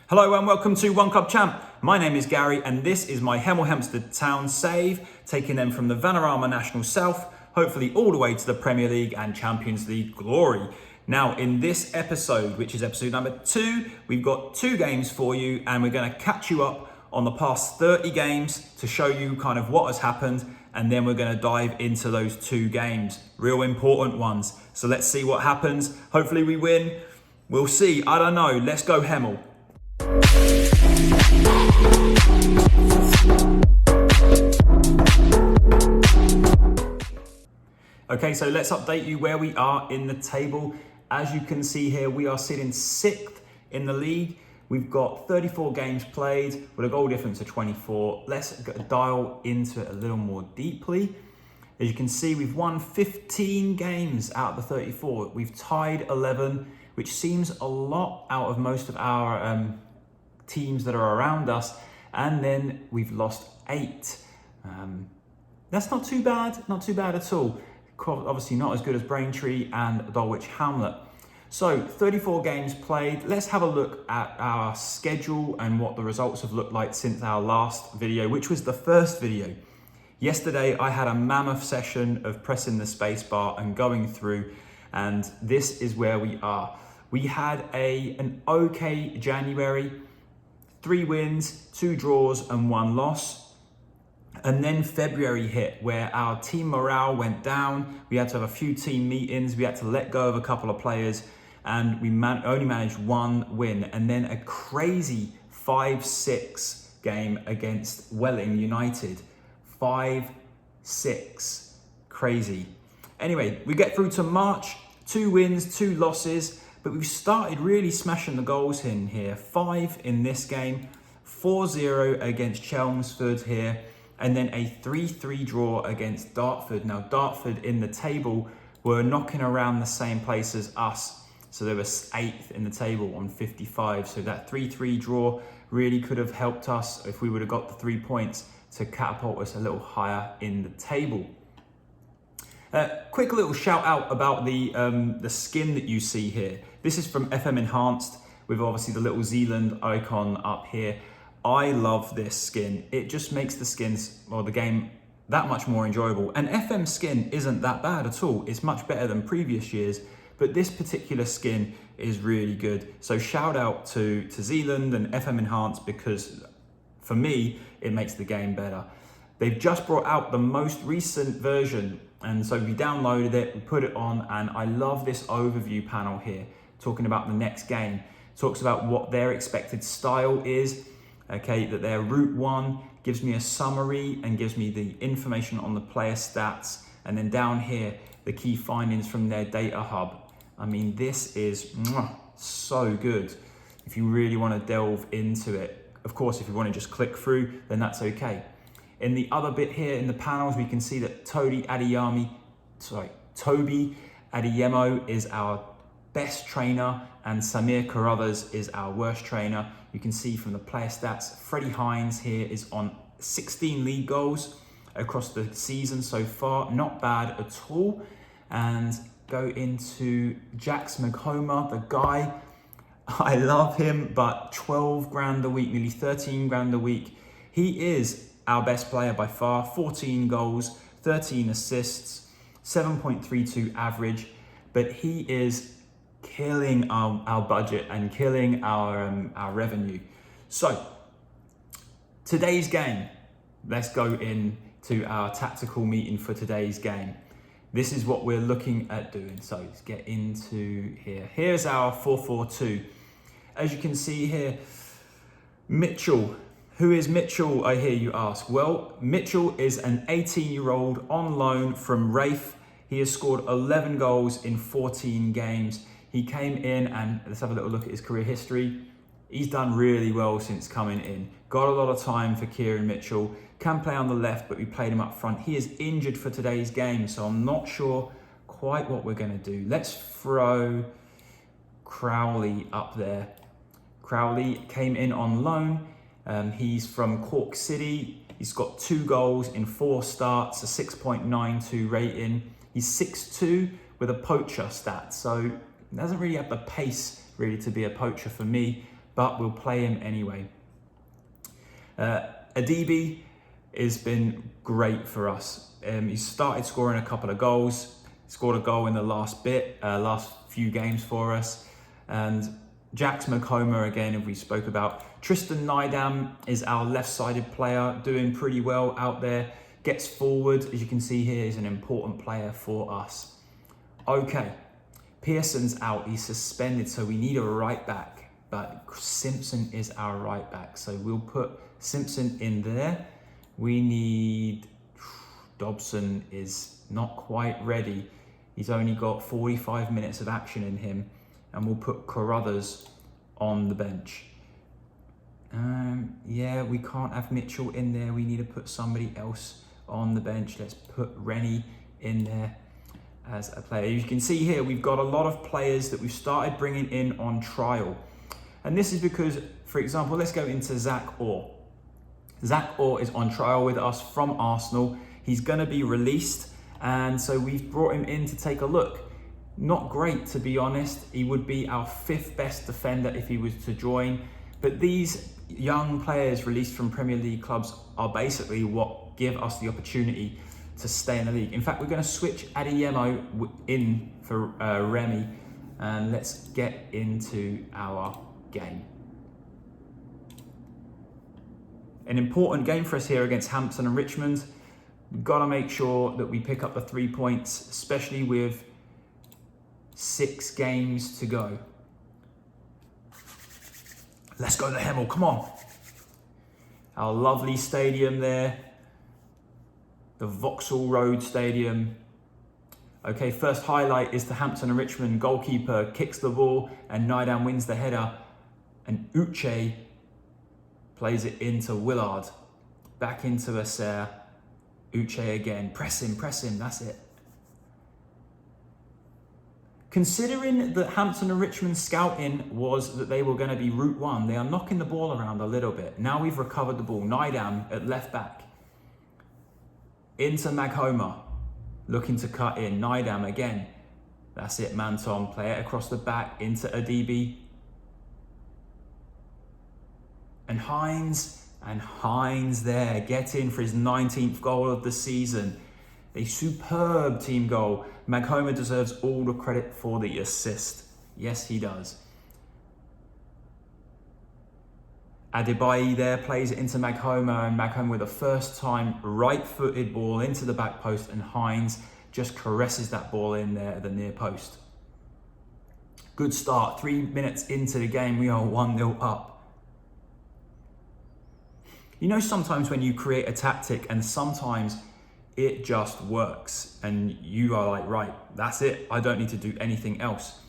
Hello and welcome to One Club Champ. My name is Gary and this is my Hemel Hempstead town save, taking them from the Vanarama National South, hopefully all the way to the Premier League and Champions League glory. Now in this episode, which is episode number 2, we've got 2 games for you and we're going to catch you up on the past 30 games to show you kind of what has happened, and then we're going to dive into those 2 games, real important ones. So let's see what happens. Hopefully we win. We'll see. I don't know. Let's go Hemel. Okay, so let's update you where we are in the table. As you can see here, we are sitting 6th in the league. We've got 34 games played with a goal difference of 24. Let's dial into it a little more deeply. As you can see, we've won 15 games out of the 34. We've tied 11, which seems a lot out of most of our teams that are around us. And then we've lost 8. That's not too bad at all. Obviously not as good as Braintree and Dulwich Hamlet. So 34 games played. Let's have a look at our schedule and what the results have looked like since our last video, which was the first video. Yesterday, I had a mammoth session of pressing the spacebar and going through, and this is where we are. We had an okay January, 3 wins, 2 draws and 1 loss. And then February hit where our team morale went down. We had to have a few team meetings. We had to let go of a couple of players and we only managed 1 win. And then a crazy 5-6 game against Welling United. 5-6, crazy. Anyway, we get through to March, 2 wins, 2 losses, but we've started really smashing the goals in here. 5 in this game, 4-0 against Chelmsford here, and then a 3-3 draw against Dartford. Now, Dartford in the table were knocking around the same place as us. So they were 8th in the table on 55. So that 3-3 draw really could have helped us if we would have got the 3 points to catapult us a little higher in the table. Quick little shout out about the skin that you see here. This is from FM Enhanced with obviously the little Zealand icon up here. I love this skin. It just makes the skins or the game that much more enjoyable. And FM skin isn't that bad at all. It's much better than previous years, but this particular skin is really good. So shout out to Zealand and FM Enhanced, because for me, it makes the game better. They've just brought out the most recent version, and so we downloaded it, we put it on, and I love this overview panel here, talking about the next game. Talks about what their expected style is, okay, that their route 1 gives me a summary and gives me the information on the player stats, and then down here, the key findings from their data hub. I mean, this is so good if you really want to delve into it. Of course, if you want to just click through, then that's okay. In the other bit here in the panels, we can see that Toby Adeyemo is our best trainer and Samir Carruthers is our worst trainer. You can see from the player stats, Freddie Hines here is on 16 league goals across the season so far. Not bad at all. And go into Jax McHomer, the guy. I love him, but 12 grand a week, nearly 13 grand a week. He is our best player by far. 14 goals, 13 assists, 7.32 average, but he is killing our budget and killing our revenue. So today's game, let's go into our tactical meeting for today's game. This is what we're looking at doing. So let's get into here. Here's our 4-4-2. As you can see here, Mitchell. Who is Mitchell, I hear you ask? Well, Mitchell is an 18-year-old on loan from Rafe. He has scored 11 goals in 14 games. He came in, and let's have a little look at his career history. He's done really well since coming in. Got a lot of time for Kieran Mitchell. Can play on the left, but we played him up front. He is injured for today's game, so I'm not sure quite what we're going to do. Let's throw Crowley up there. Crowley came in on loan. He's from Cork City. He's got 2 goals in 4 starts, a 6.92 rating. He's 6'2" with a poacher stat, so doesn't really have the pace really to be a poacher for me. but we'll play him anyway. Adibi has been great for us. He started scoring a couple of goals, scored a goal in the last few games for us. And Jax McComa, again, if we spoke about. Tristan Nydam is our left-sided player, doing pretty well out there. Gets forward, as you can see here, is an important player for us. Okay, Pearson's out, he's suspended, so we need a right back. But Simpson is our right back, so we'll put Simpson in there. We need... Dobson is not quite ready. He's only got 45 minutes of action in him. And we'll put Carruthers on the bench. Yeah, we can't have Mitchell in there. We need to put somebody else on the bench. Let's put Rennie in there as a player. You can see here, we've got a lot of players that we've started bringing in on trial. And this is because, for example, let's go into Zach Orr. Zach Orr is on trial with us from Arsenal. He's going to be released. And so we've brought him in to take a look. Not great, to be honest. He would be our 5th best defender if he was to join. But these young players released from Premier League clubs are basically what give us the opportunity to stay in the league. In fact, we're going to switch Adeyemo in for Remy. And let's get into our game. An important game for us here against Hampton and Richmond. We've got to make sure that we pick up the 3 points, especially with 6 games to go. Let's go to Hemel, come on. Our lovely stadium there. The Vauxhall Road Stadium. Okay, first highlight is the Hampton and Richmond goalkeeper kicks the ball and Nydam wins the header. And Uche plays it into Willard. Back into Acer. Uche again, press him, that's it. Considering that Hampton and Richmond scouting was that they were going to be Route 1, they are knocking the ball around a little bit. Now we've recovered the ball. Nydam at left back. Into Maghoma, looking to cut in. Nydam again. That's it, Manton. Play it across the back into Adibi. And Hines there, get in for his 19th goal of the season. A superb team goal. Maghoma deserves all the credit for the assist. Yes, he does. Adebayi there plays it into Maghoma, and Maghoma with a first time right-footed ball into the back post, and Hines just caresses that ball in there at the near post. Good start. 3 minutes into the game, we are 1-0 up. You know, sometimes when you create a tactic and sometimes it just works and you are like, right, that's it. I don't need to do anything else.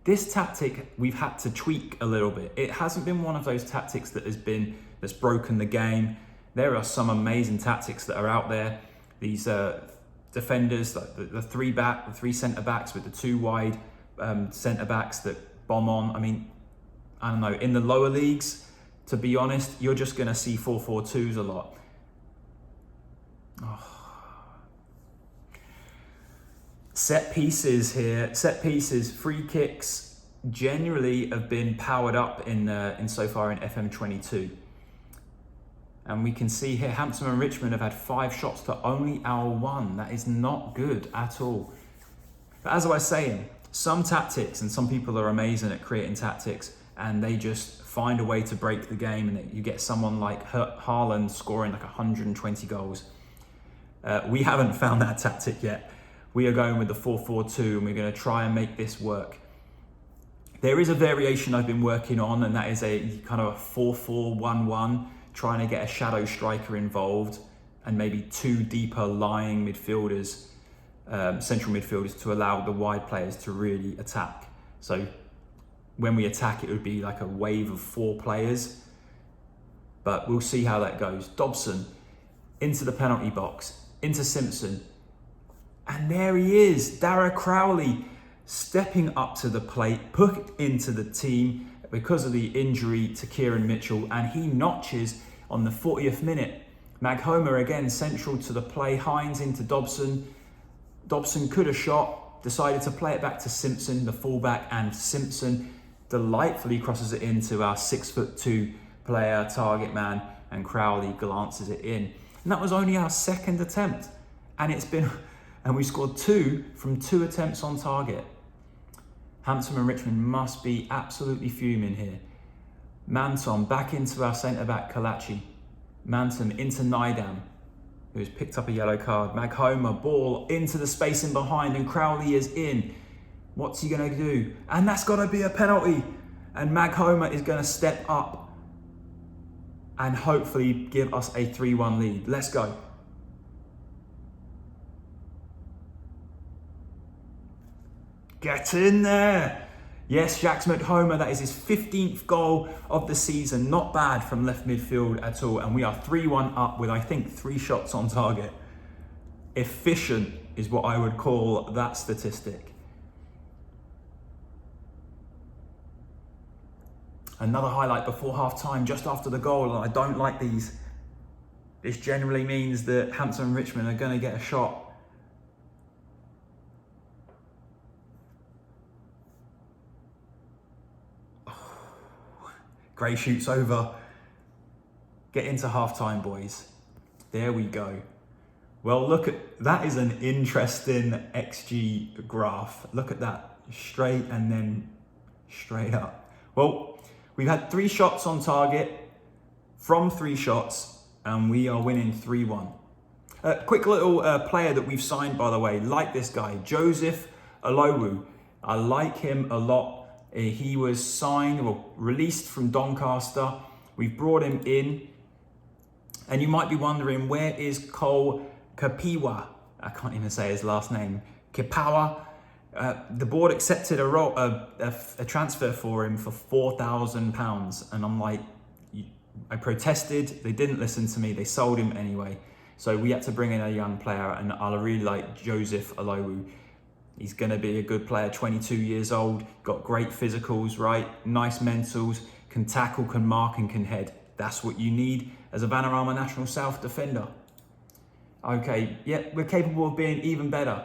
This tactic, we've had to tweak a little bit. It hasn't been one of those tactics that's broken the game. There are some amazing tactics that are out there. These defenders, like the three centre backs with the 2 wide centre backs that bomb on. I mean, I don't know, in the lower leagues, to be honest, you're just going to see 4-4-2s a lot. Oh. Set pieces here. Set pieces, free kicks generally have been powered up in so far in FM22. And we can see here, Hampton and Richmond have had 5 shots to only our 1. That is not good at all. But as I was saying, some tactics, and some people are amazing at creating tactics, and they just find a way to break the game, and you get someone like Haaland scoring like 120 goals. We haven't found that tactic yet. We are going with the 4-4-2, and we're going to try and make this work. There is a variation I've been working on, and that is a kind of a 4-4-1-1, trying to get a shadow striker involved, and maybe 2 deeper lying midfielders, central midfielders, to allow the wide players to really attack. So when we attack, it would be like a wave of 4 players, but we'll see how that goes. Dobson into the penalty box, into Simpson, and there he is, Dara Crowley, stepping up to the plate, put into the team because of the injury to Kieran Mitchell, and he notches on the 40th minute. Maghoma again central to the play, Hines into Dobson. Dobson could have shot, decided to play it back to Simpson, the fullback, and Simpson delightfully crosses it into our 6'2" player, target man, and Crowley glances it in. And that was only our second attempt. And we scored 2 from 2 attempts on target. Hampton and Richmond must be absolutely fuming here. Manton back into our centre-back, Kalachi. Manton into Nidam, who's picked up a yellow card. Maghoma, ball into the space in behind, and Crowley is in. What's he going to do? And that's got to be a penalty. And Maghoma is going to step up and hopefully give us a 3-1 lead. Let's go. Get in there. Yes, Jacques Maghoma, that is his 15th goal of the season. Not bad from left midfield at all. And we are 3-1 up with, I think, 3 shots on target. Efficient is what I would call that statistic. Another highlight before half-time, just after the goal, and I don't like these. This generally means that Hampton and Richmond are going to get a shot. Gray shoots over. Get into half-time, boys. There we go. Well, look at that. Is an interesting XG graph. Look at that. Straight and then straight up. Well, we've had 3 shots on target from 3 shots, and we are winning 3-1. Quick little player that we've signed, by the way. Like this guy, Joseph Alowu. I like him a lot. He was signed, well, released from Doncaster. We've brought him in. And you might be wondering, where is Cole Kapiwa? I can't even say his last name. Kipawa. The board accepted a transfer for him for £4,000. And I'm like, I protested. They didn't listen to me. They sold him anyway. So we had to bring in a young player. And I really like Joseph Alowu. He's going to be a good player, 22 years old, got great physicals, right? Nice mentals, can tackle, can mark, and can head. That's what you need as a Vanarama National South defender. Okay, yeah, we're capable of being even better.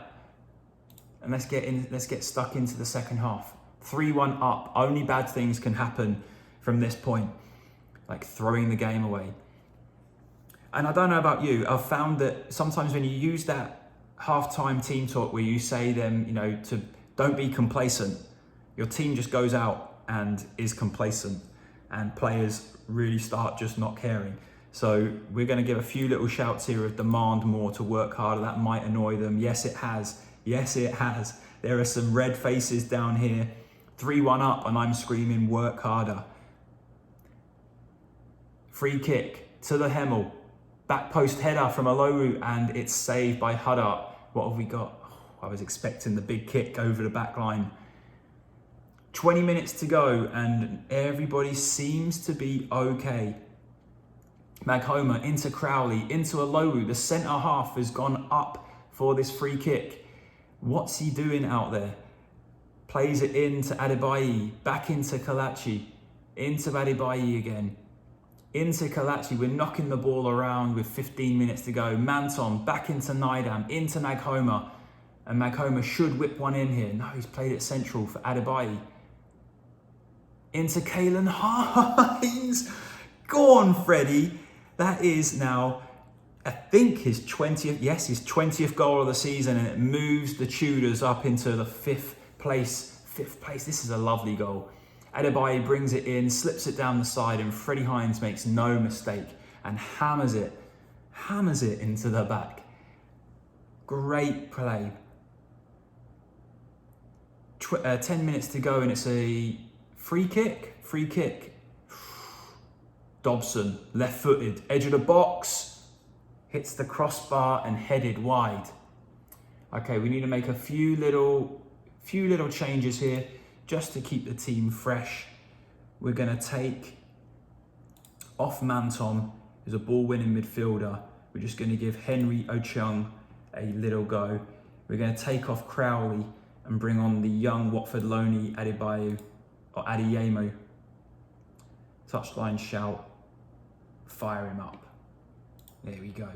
And let's get stuck into the second half. 3-1 up. Only bad things can happen from this point, like throwing the game away. And I don't know about you, I've found that sometimes when you use that half-time team talk where you say them, to don't be complacent, your team just goes out and is complacent, and players really start just not caring. So we're going to give a few little shouts here of demand more, to work harder. That might annoy them. Yes, it has. Yes, it has. There are some red faces down here. 3-1 up, and I'm screaming, work harder. Free kick to the Hemel. Back post header from Alowu, and it's saved by Huddart. What have we got? I was expecting the big kick over the back line. 20 minutes to go, and everybody seems to be okay. Maghoma into Crowley, into Alowu. The centre half has gone up for this free kick. What's he doing out there? Plays it into Adebayi, back into Kalachi, into Adebayi again. Into Kalachi, we're knocking the ball around with 15 minutes to go. Manton back into Nidam, into Maghoma. And Maghoma should whip one in here. No, he's played it central for Adebayi. Into Kalen Hines. Go on, Freddie. That is now, I think, his 20th goal of the season. And it moves the Tudors up into the 5th place. This is a lovely goal. Adebayi brings it in, slips it down the side, and Freddie Hines makes no mistake and hammers it into the back. Great play. 10 minutes to go, and it's a free kick. Dobson, left-footed, edge of the box, hits the crossbar and headed wide. Okay, we need to make a few little changes here, just to keep the team fresh. We're going to take off Manton, who's a ball-winning midfielder. We're just going to give Henry Ochung a little go. We're going to take off Crowley and bring on the young Watford loanee Adeyemo. Touchline shout. Fire him up. There we go.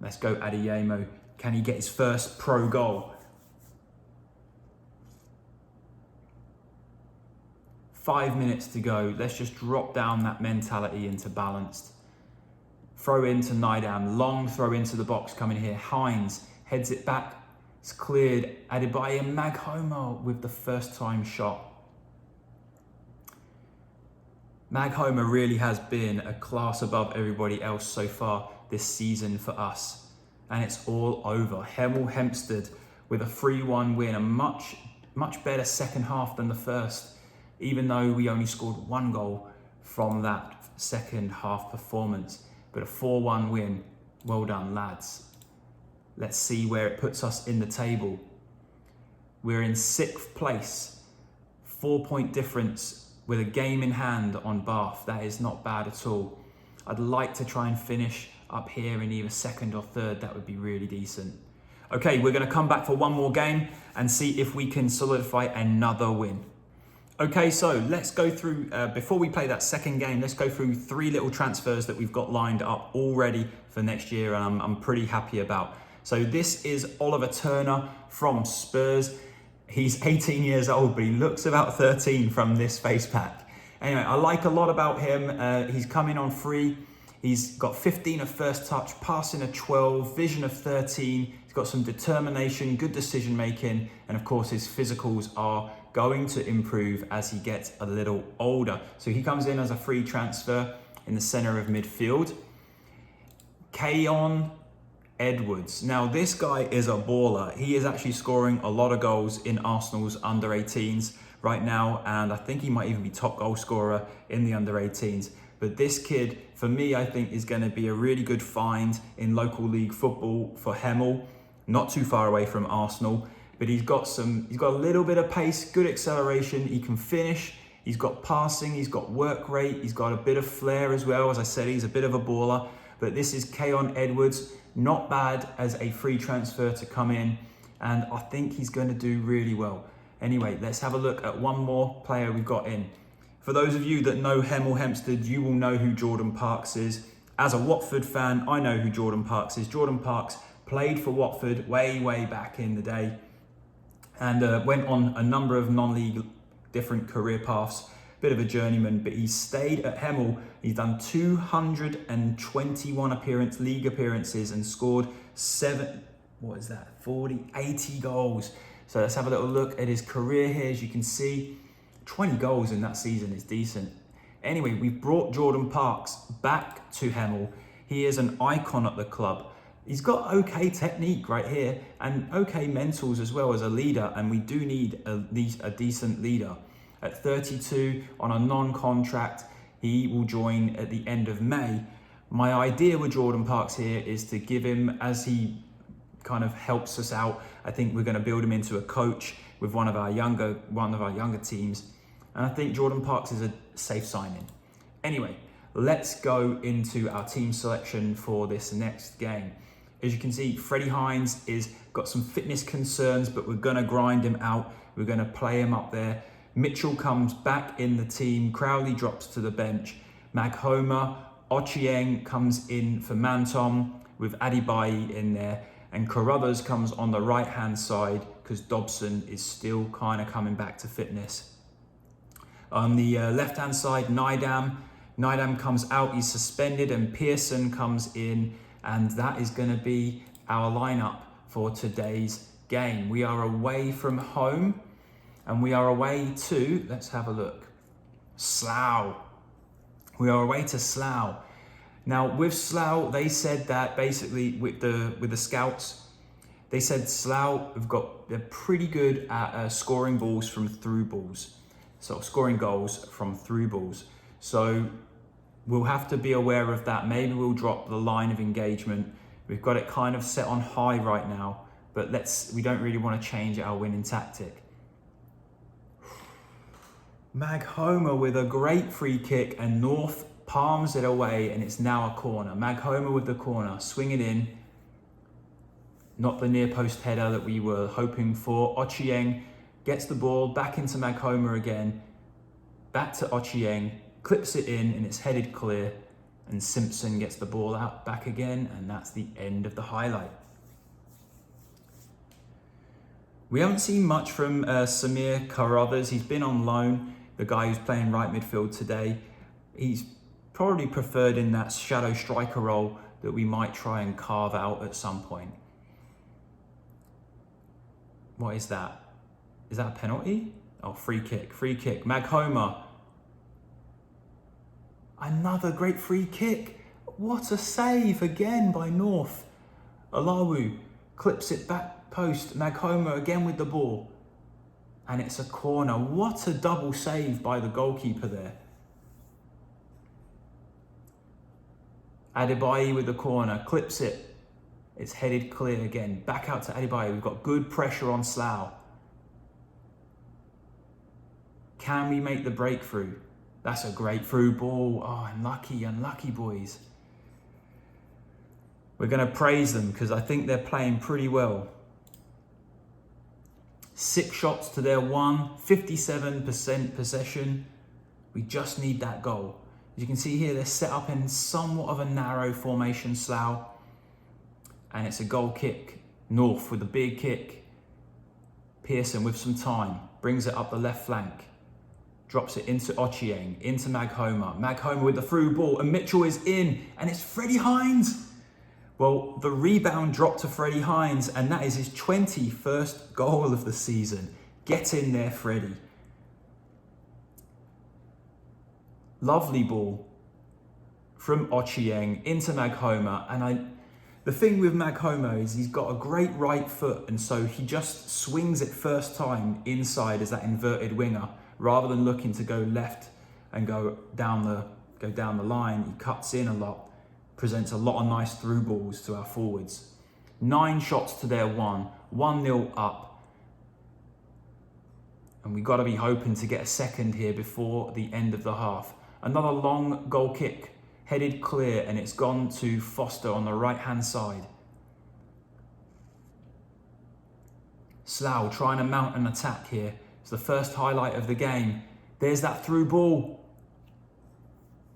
Let's go, Adeyemo. Can he get his first pro goal? 5 minutes to go. Let's just drop down that mentality into balanced. Throw into Nidam, long throw into the box coming here. Hines heads it back. It's cleared. Adebayo and Maghoma with the first time shot. Maghoma really has been a class above everybody else so far this season for us. And it's all over. Hemel Hempstead with a 3-1 win, a much better second half than the first, even though we only scored 1 goal from that second half performance. But a 4-1 win, well done lads. Let's see where it puts us in the table. We're in 6th place, 4-point difference with a game in hand on Bath. That is not bad at all. I'd like to try and finish up here in either 2nd or 3rd. That would be really decent. Okay, we're going to come back for one more game and see if we can solidify another win. Okay, so let's go through, before we play that 2nd game, let's go through 3 little transfers that we've got lined up already for next year, and I'm pretty happy about. So this is Oliver Turner from Spurs. He's 18 years old, but he looks about 13 from this face pack. Anyway, I like a lot about him. He's coming on free. He's got 15 of first touch, passing of 12, vision of 13. He's got some determination, good decision making, and of course his physicals are going to improve as he gets a little older. So he comes in as a free transfer in the center of midfield. Keon Edwards. Now this guy is a baller. He is actually scoring a lot of goals in Arsenal's under 18s right now, and I think he might even be top goal scorer in the under 18s. But this kid, for me, I think is going to be a really good find in local league football for Hemel. Not too far away from Arsenal, but he's got a little bit of pace, good acceleration. He can finish. He's got passing. He's got work rate. He's got a bit of flair as well. As I said, he's a bit of a baller. But this is Keon Edwards. Not bad as a free transfer to come in, and I think he's going to do really well. Anyway, let's have a look at one more player we've got in. For those of you that know Hemel Hempstead, you will know who Jordan Parks is. As a Watford fan, I know who Jordan Parks is. Jordan Parks played for Watford way back in the day, and went on a number of non-league different career paths. Bit of a journeyman, but he stayed at Hemel. He's done 221 league appearances and scored 80 goals. So let's have a little look at his career here. As you can see, 20 goals in that season is decent. Anyway, we've brought Jordan Parks back to Hemel. He is an icon at the club. He's got okay technique right here and okay mentals as well as a leader, and we do need a decent leader. At 32 on a non-contract, he will join at the end of May. My idea with Jordan Parks here is to give him, as he kind of helps us out, I think we're going to build him into a coach with one of our younger teams. And I think Jordan Parks is a safe signing. Anyway, let's go into our team selection for this next game. As you can see, Freddie Hines is got some fitness concerns, but we're going to grind him out. We're going to play him up there. Mitchell comes back in the team. Crowley drops to the bench. Maghoma, Ochieng comes in for Mantom with Adebayo in there. And Carruthers comes on the right-hand side because Dobson is still kind of coming back to fitness. On the left-hand side, Nidam comes out. He's suspended, and Pearson comes in. And that is going to be our lineup for today's game. We are away from home. And we are away to, let's have a look, Slough. We are away to Slough. Now with Slough, they said that basically with the scouts, they said Slough they're pretty good at scoring balls from through balls. So scoring goals from through balls. So we'll have to be aware of that. Maybe we'll drop the line of engagement. We've got it kind of set on high right now, but we don't really want to change our winning tactic. Maghoma with a great free kick, and North palms it away, and it's now a corner. Maghoma with the corner, swing it in. Not the near post header that we were hoping for. Ochieng gets the ball back into Maghoma again. Back to Ochieng, clips it in, and it's headed clear. And Simpson gets the ball out back again, and that's the end of the highlight. We haven't seen much from Samir Carruthers. He's been on loan. the guy who's playing right midfield today. He's probably preferred in that shadow striker role that we might try and carve out at some point. What is that? Is that a penalty? Oh, free kick. Maghoma. Another great free kick. What a save again by North. Alawu clips it back post. Maghoma again with the ball. And it's a corner. What a double save by the goalkeeper there. Adebayo with the corner, clips it. It's headed clear again. Back out to Adebayo. We've got good pressure on Slough. Can we make the breakthrough? That's a great through ball. Oh, unlucky boys. We're going to praise them because I think they're playing pretty well. 6 shots to their 1, 57% possession. We just need that goal. As you can see here, they're set up in somewhat of a narrow formation, Slough. And it's a goal kick. North with a big kick. Pearson with some time. Brings it up the left flank. Drops it into Ochieng, into Maghoma. Maghoma with the through ball, and Mitchell is in, and it's Freddie Hines. Well, the rebound dropped to Freddie Hines, and that is his 21st goal of the season. Get in there, Freddie. Lovely ball from Ochieng into Maghoma, and the thing with Maghoma is he's got a great right foot, and so he just swings it first time inside as that inverted winger, rather than looking to go left and go down the line. He cuts in a lot, presents a lot of nice through balls to our forwards. 9 shots to their 1, 1-0 up. And we've got to be hoping to get a second here before the end of the half. Another long goal kick, headed clear, and it's gone to Foster on the right-hand side. Slough trying to mount an attack here. It's the first highlight of the game. There's that through ball.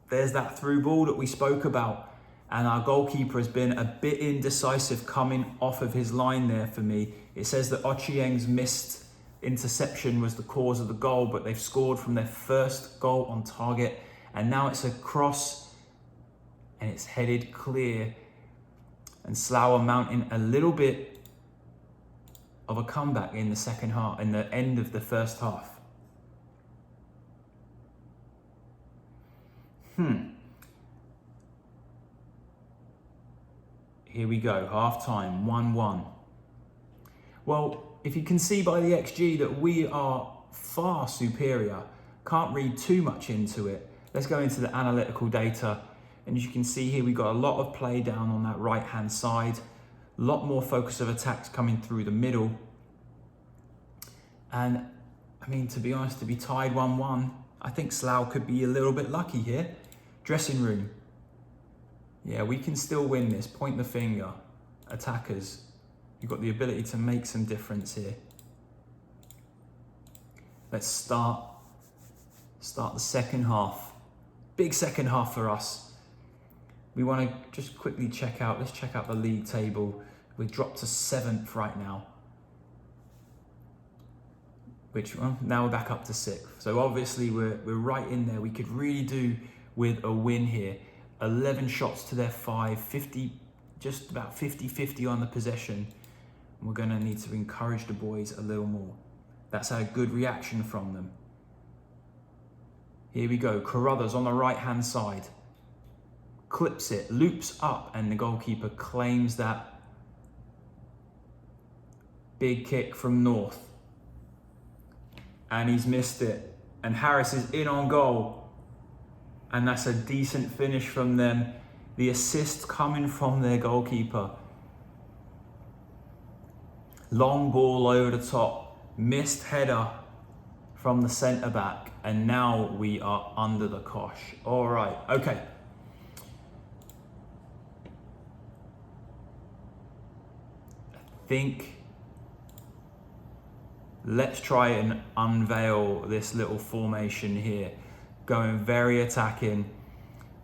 There's that through ball that we spoke about. And our goalkeeper has been a bit indecisive coming off of his line there for me. It says that Ochieng's missed interception was the cause of the goal, but they've scored from their first goal on target. And now it's a cross and it's headed clear. And Slough are mounting a little bit of a comeback in the second half, in the end of the first half. Here we go, half time, 1-1. Well, if you can see by the XG that we are far superior, can't read too much into it. Let's go into the analytical data. And as you can see here, we've got a lot of play down on that right-hand side. A lot more focus of attacks coming through the middle. And, I mean, to be honest, to be tied 1-1, I think Slough could be a little bit lucky here. Dressing room. Yeah, we can still win this. Point the finger. Attackers. You've got the ability to make some difference here. Let's start the second half. Big second half for us. We want to just quickly let's check out the league table. We're dropped to 7th right now. Now we're back up to 6th. So obviously we're right in there. We could really do with a win here. 11 shots to their 5, 50, just about 50-50 on the possession. And we're going to need to encourage the boys a little more. That's a good reaction from them. Here we go. Carruthers on the right-hand side. Clips it, loops up, and the goalkeeper claims that. Big kick from North. And he's missed it. And Harris is in on goal. And that's a decent finish from them. The assist coming from their goalkeeper. Long ball over the top. Missed header from the centre-back. And now we are under the cosh. All right, okay. I think let's try and unveil this little formation here. Going very attacking.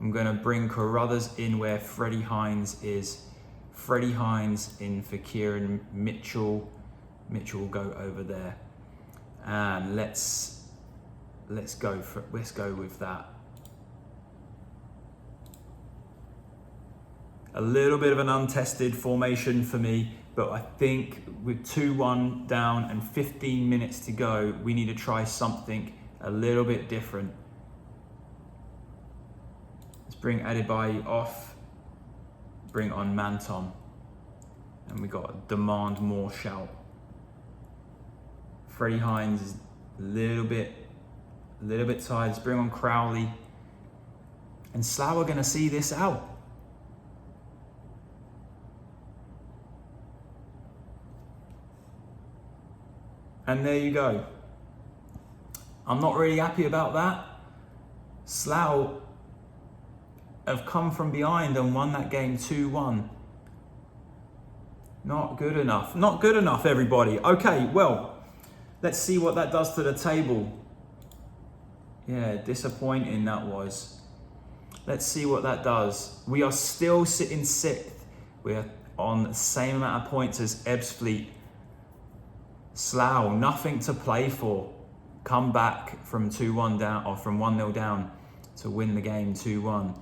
I'm going to bring Carruthers in where Freddie Hines is. Freddie Hines in for Kieran Mitchell. Mitchell will go over there. And let's let's go with that. A little bit of an untested formation for me, but I think with 2-1 down and 15 minutes to go, we need to try something a little bit different. Let's bring Adebayo off, bring on Manton, and we got to demand more shout. Freddie Hines is a little bit tired. Let's bring on Crowley, and Slough are going to see this out. And there you go. I'm not really happy about that. Slough have come from behind and won that game 2-1. Not good enough. Not good enough, everybody. Okay, well, let's see what that does to the table. Yeah, disappointing that was. Let's see what that does. We are still sitting 6th. We're on the same amount of points as Ebbsfleet. Slough, nothing to play for. Come back from 2-1 down, or from 1-0 down to win the game 2-1.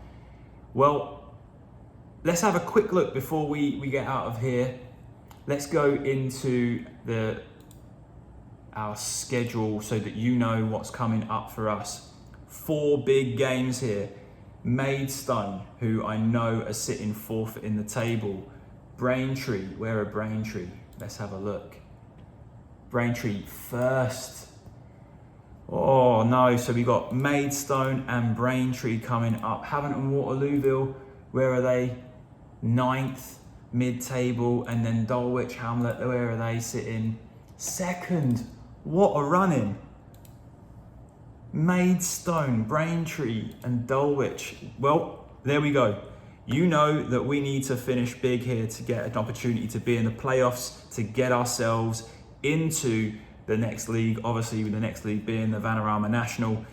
Well, let's have a quick look before we get out of here. Let's go into our schedule so that you know what's coming up for us. 4 big games here. Maidstone, who I know are sitting 4th in the table. Braintree, where are Braintree? Let's have a look. Braintree 1st. Oh no, so we got Maidstone and Braintree coming up. Havant and Waterlooville, where are they? 9th, mid-table, and then Dulwich Hamlet, where are they sitting? 2nd. What a run-in. Maidstone, Braintree and Dulwich. Well, there we go. You know that we need to finish big here to get an opportunity to be in the playoffs, to get ourselves into the next league, obviously with the next league being the Vanarama National,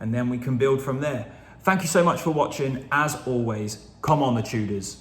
and then we can build from there. Thank you so much for watching. As always, come on the Tudors.